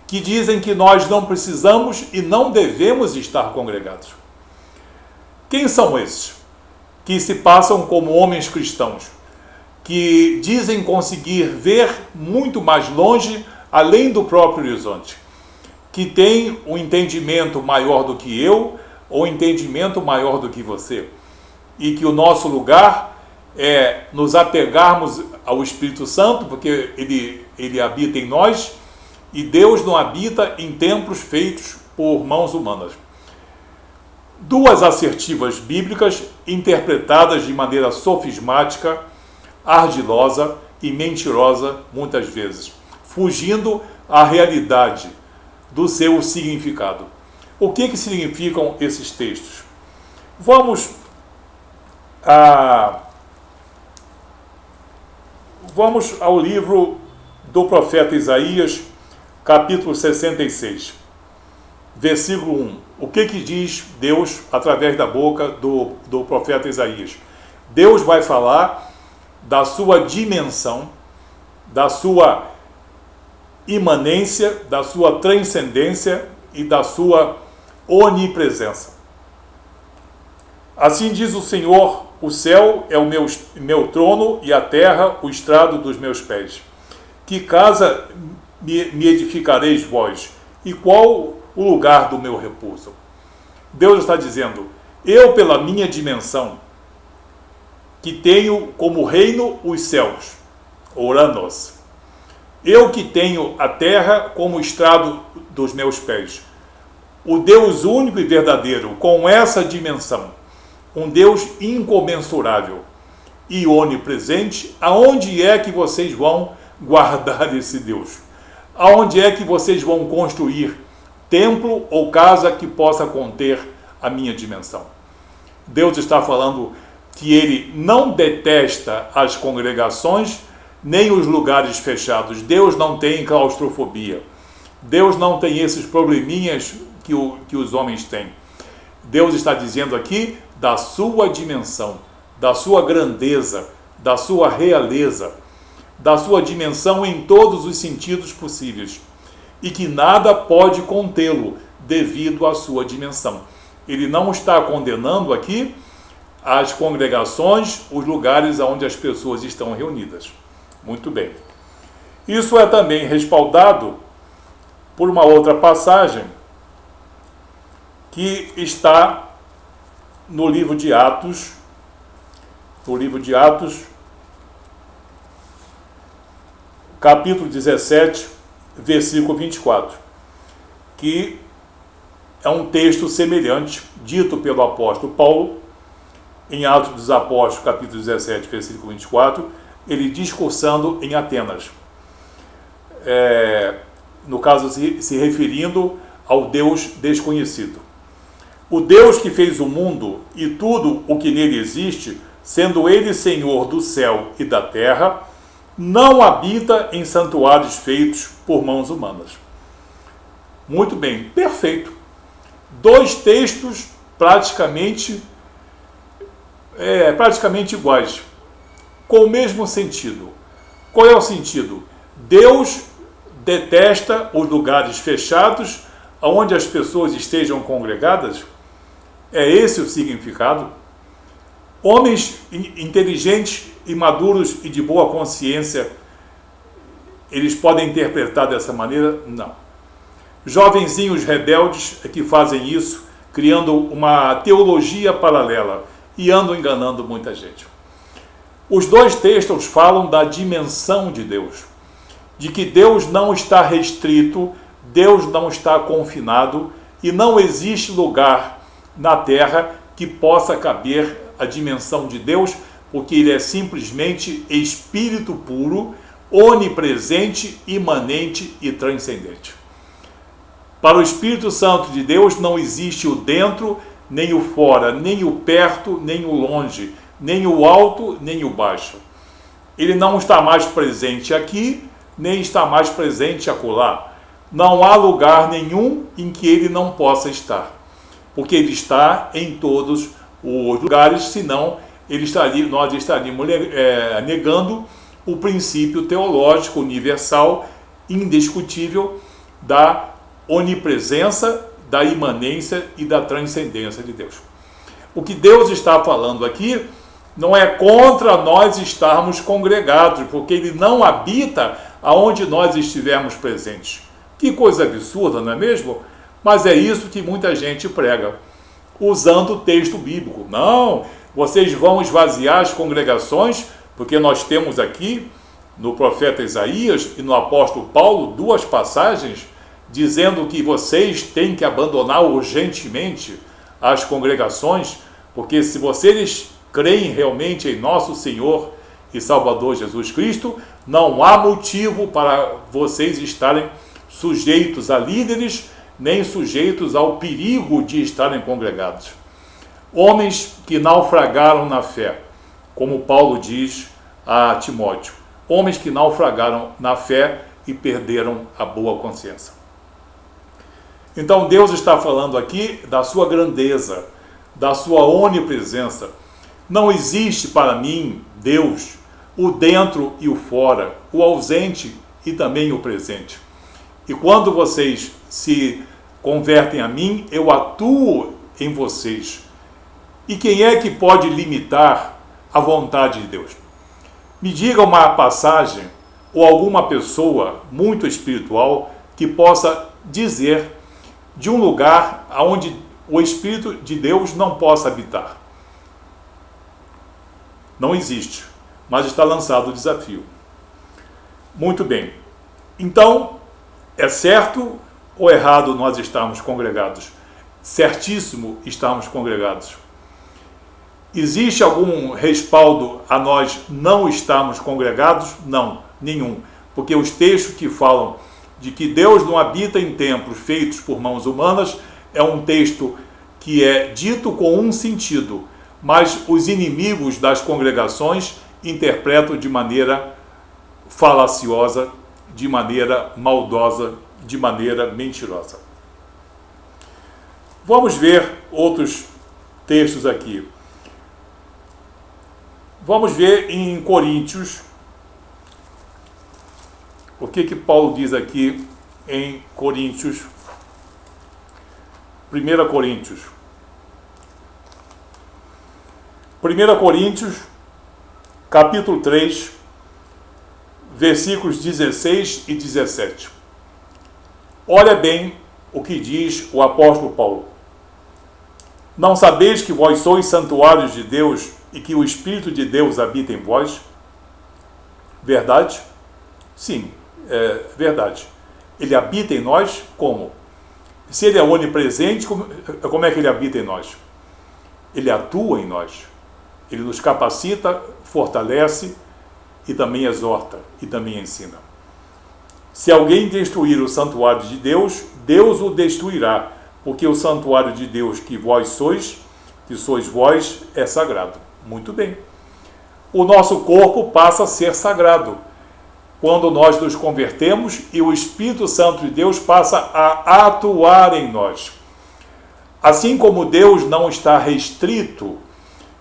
que dizem que nós não precisamos e não devemos estar congregados. Quem são esses que se passam como homens cristãos, que dizem conseguir ver muito mais longe, além do próprio horizonte, que têm um entendimento maior do que eu, ou um entendimento maior do que você, e que o nosso lugar é nos apegarmos ao Espírito Santo, porque ele habita em nós, e Deus não habita em templos feitos por mãos humanas. Duas assertivas bíblicas interpretadas de maneira sofismática, ardilosa e mentirosa muitas vezes, fugindo à realidade do seu significado. O que significam esses textos? Vamos ao livro do profeta Isaías, capítulo 66, versículo 1. O que diz Deus através da boca do profeta Isaías? Deus vai falar da sua dimensão, da sua imanência, da sua transcendência e da sua onipresença. Assim diz o Senhor: o céu é o meu trono e a terra o estrado dos meus pés. Que casa me edificareis vós? E qual o lugar do meu repouso? Deus está dizendo: eu, pela minha dimensão, que tenho como reino os céus, Oranos, eu que tenho a terra como estrado dos meus pés, o Deus único e verdadeiro, com essa dimensão, um Deus incomensurável e onipresente. Aonde é que vocês vão guardar esse Deus? Aonde é que vocês vão construir templo ou casa que possa conter a minha dimensão? Deus está falando que ele não detesta as congregações nem os lugares fechados. Deus não tem claustrofobia. Deus não tem esses probleminhas que os homens têm. Deus está dizendo aqui da sua dimensão, da sua grandeza, da sua realeza, da sua dimensão em todos os sentidos possíveis, e que nada pode contê-lo devido à sua dimensão. Ele não está condenando aqui as congregações, os lugares onde as pessoas estão reunidas. Muito bem. Isso é também respaldado por uma outra passagem que está no livro de Atos, capítulo 17, versículo 24, que é um texto semelhante, dito pelo apóstolo Paulo, em Atos dos Apóstolos, capítulo 17, versículo 24, ele discursando em Atenas. No caso, se referindo ao Deus desconhecido. O Deus que fez o mundo e tudo o que nele existe, sendo ele Senhor do céu e da terra, não habita em santuários feitos por mãos humanas. Muito bem, perfeito. Dois textos praticamente iguais, com o mesmo sentido. Qual é o sentido? Deus detesta os lugares fechados, onde as pessoas estejam congregadas. É esse o significado? Homens inteligentes e maduros e de boa consciência, eles podem interpretar dessa maneira? Não. Jovenzinhos rebeldes é que fazem isso, criando uma teologia paralela e andam enganando muita gente. Os dois textos falam da dimensão de Deus, de que Deus não está restrito, Deus não está confinado e não existe lugar na terra que possa caber a dimensão de Deus, porque ele é simplesmente espírito puro, onipresente, imanente e transcendente. Para o Espírito Santo de Deus não existe o dentro, nem o fora, nem o perto, nem o longe, nem o alto, nem o baixo. Ele não está mais presente aqui, nem está mais presente acolá. Não há lugar nenhum em que ele não possa estar, porque ele está em todos os lugares, senão nós estaríamos negando o princípio teológico universal, indiscutível, da onipresença, da imanência e da transcendência de Deus. O que Deus está falando aqui não é contra nós estarmos congregados, porque Ele não habita aonde nós estivermos presentes. Que coisa absurda, não é mesmo? Mas é isso que muita gente prega, usando o texto bíblico. Não, vocês vão esvaziar as congregações, porque nós temos aqui, no profeta Isaías e no apóstolo Paulo, duas passagens dizendo que vocês têm que abandonar urgentemente as congregações, porque se vocês creem realmente em nosso Senhor e Salvador Jesus Cristo, não há motivo para vocês estarem sujeitos a líderes, nem sujeitos ao perigo de estarem congregados. Homens que naufragaram na fé, como Paulo diz a Timóteo. Homens que naufragaram na fé e perderam a boa consciência. Então Deus está falando aqui da sua grandeza, da sua onipresença. Não existe para mim, Deus, o dentro e o fora, o ausente e também o presente. E quando vocês se convertem a mim, eu atuo em vocês. E quem é que pode limitar a vontade de Deus? Me diga uma passagem ou alguma pessoa muito espiritual que possa dizer de um lugar onde o Espírito de Deus não possa habitar. Não existe, mas está lançado o desafio. Muito bem. Então, é certo ou errado nós estarmos congregados? Certíssimo estarmos congregados. Existe algum respaldo a nós não estarmos congregados? Não, nenhum. Porque os textos que falam de que Deus não habita em templos feitos por mãos humanas é um texto que é dito com um sentido, mas os inimigos das congregações interpretam de maneira falaciosa, de maneira maldosa, de maneira mentirosa. Vamos ver outros textos aqui. Vamos ver em Coríntios, o que Paulo diz aqui em Coríntios, 1 Coríntios. 1 Coríntios, capítulo 3, versículos 16 e 17. Olha bem o que diz o apóstolo Paulo. Não sabeis que vós sois santuários de Deus e que o Espírito de Deus habita em vós? Verdade? Sim, é verdade. Ele habita em nós como? Se ele é onipresente, como é que ele habita em nós? Ele atua em nós. Ele nos capacita, fortalece e também exorta e também ensina. Se alguém destruir o santuário de Deus, Deus o destruirá, porque o santuário de Deus que vós sois, que sois vós, é sagrado. Muito bem. O nosso corpo passa a ser sagrado quando nós nos convertemos e o Espírito Santo de Deus passa a atuar em nós. Assim como Deus não está restrito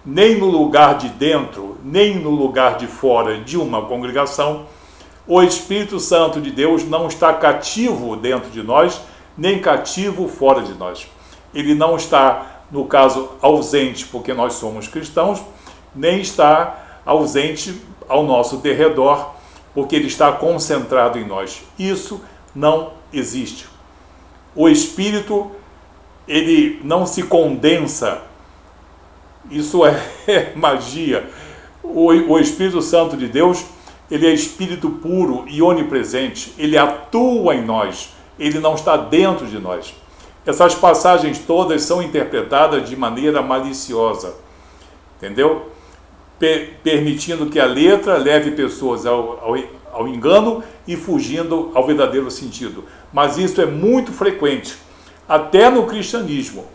nem no lugar de dentro, nem no lugar de fora de uma congregação, o Espírito Santo de Deus não está cativo dentro de nós, nem cativo fora de nós. Ele não está, no caso, ausente porque nós somos cristãos, nem está ausente ao nosso derredor, porque ele está concentrado em nós. Isso não existe. O Espírito, ele não se condensa. Isso é magia. O Espírito Santo de Deus, ele é Espírito puro e onipresente. Ele atua em nós. Ele não está dentro de nós. Essas passagens todas são interpretadas de maneira maliciosa. Entendeu? Permitindo que a letra leve pessoas ao engano e fugindo ao verdadeiro sentido. Mas isso é muito frequente, até no cristianismo.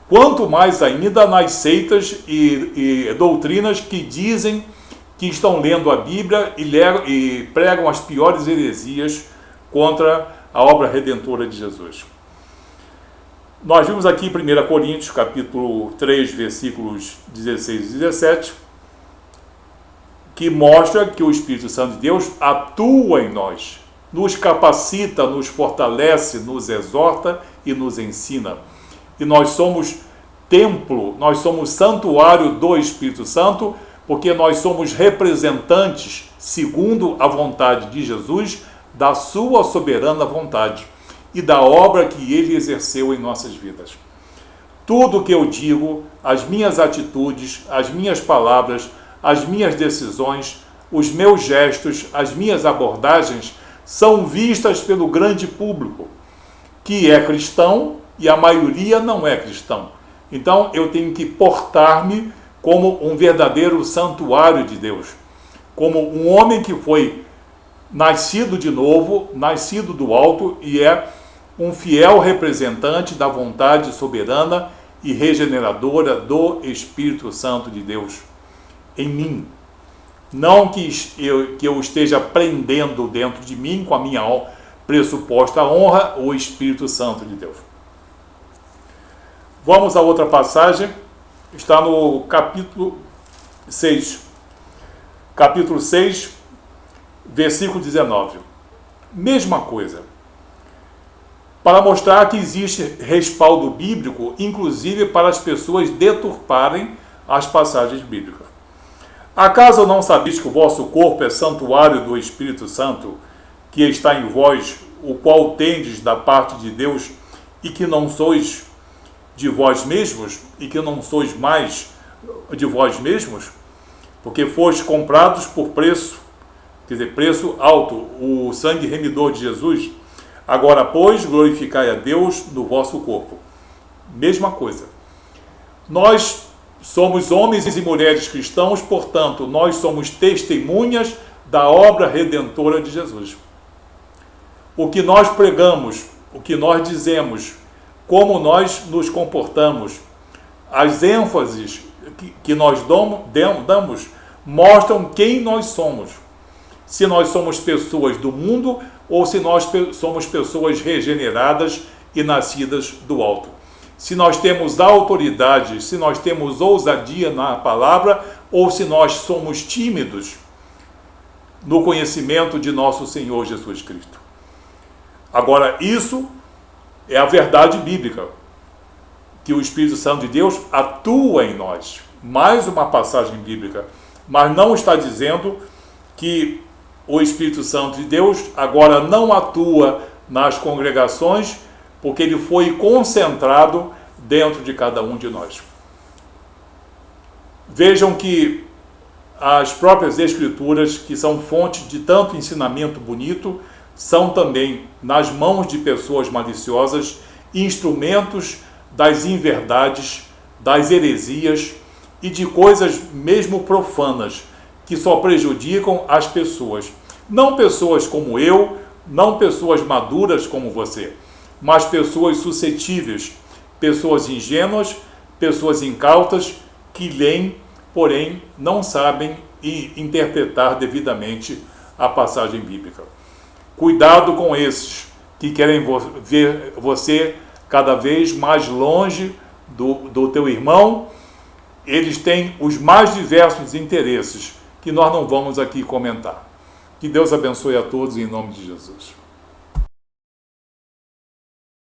Quanto mais ainda nas seitas e doutrinas que dizem que estão lendo a Bíblia e pregam as piores heresias contra a obra redentora de Jesus. Nós vimos aqui em 1 Coríntios, capítulo 3, versículos 16 e 17, que mostra que o Espírito Santo de Deus atua em nós, nos capacita, nos fortalece, nos exorta e nos ensina. E nós somos templo, nós somos santuário do Espírito Santo, porque nós somos representantes, segundo a vontade de Jesus, da sua soberana vontade e da obra que ele exerceu em nossas vidas. Tudo o que eu digo, as minhas atitudes, as minhas palavras, as minhas decisões, os meus gestos, as minhas abordagens são vistas pelo grande público, que é cristão e a maioria não é cristão. Então eu tenho que portar-me como um verdadeiro santuário de Deus, como um homem que foi nascido de novo, nascido do alto e é um fiel representante da vontade soberana e regeneradora do Espírito Santo de Deus em mim. Não que eu esteja prendendo dentro de mim, com a minha pressuposta honra, o Espírito Santo de Deus. Vamos a outra passagem, está no capítulo 6. Capítulo 6, versículo 19. Mesma coisa. Para mostrar que existe respaldo bíblico, inclusive para as pessoas deturparem as passagens bíblicas. Acaso não sabeis que o vosso corpo é santuário do Espírito Santo, que está em vós, o qual tendes da parte de Deus, e que não sois de vós mesmos, e que não sois mais de vós mesmos? Porque fostes comprados por preço, quer dizer, preço alto, o sangue remidor de Jesus. Agora, pois, glorificai a Deus no vosso corpo. Mesma coisa. Nós somos homens e mulheres cristãos, portanto, nós somos testemunhas da obra redentora de Jesus. O que nós pregamos, o que nós dizemos, como nós nos comportamos, as ênfases que nós damos, mostram quem nós somos. Se nós somos pessoas do mundo ou se nós somos pessoas regeneradas e nascidas do alto. Se nós temos autoridade, se nós temos ousadia na palavra, ou se nós somos tímidos no conhecimento de nosso Senhor Jesus Cristo. Agora, isso é a verdade bíblica, que o Espírito Santo de Deus atua em nós. Mais uma passagem bíblica, mas não está dizendo que o Espírito Santo de Deus agora não atua nas congregações, porque ele foi concentrado dentro de cada um de nós. Vejam que as próprias Escrituras, que são fonte de tanto ensinamento bonito, são também, nas mãos de pessoas maliciosas, instrumentos das inverdades, das heresias e de coisas mesmo profanas, que só prejudicam as pessoas. Não pessoas como eu, não pessoas maduras como você, mas pessoas suscetíveis, pessoas ingênuas, pessoas incautas, que leem, porém não sabem interpretar devidamente a passagem bíblica. Cuidado com esses que querem ver você cada vez mais longe do teu irmão. Eles têm os mais diversos interesses, que nós não vamos aqui comentar. Que Deus abençoe a todos em nome de Jesus.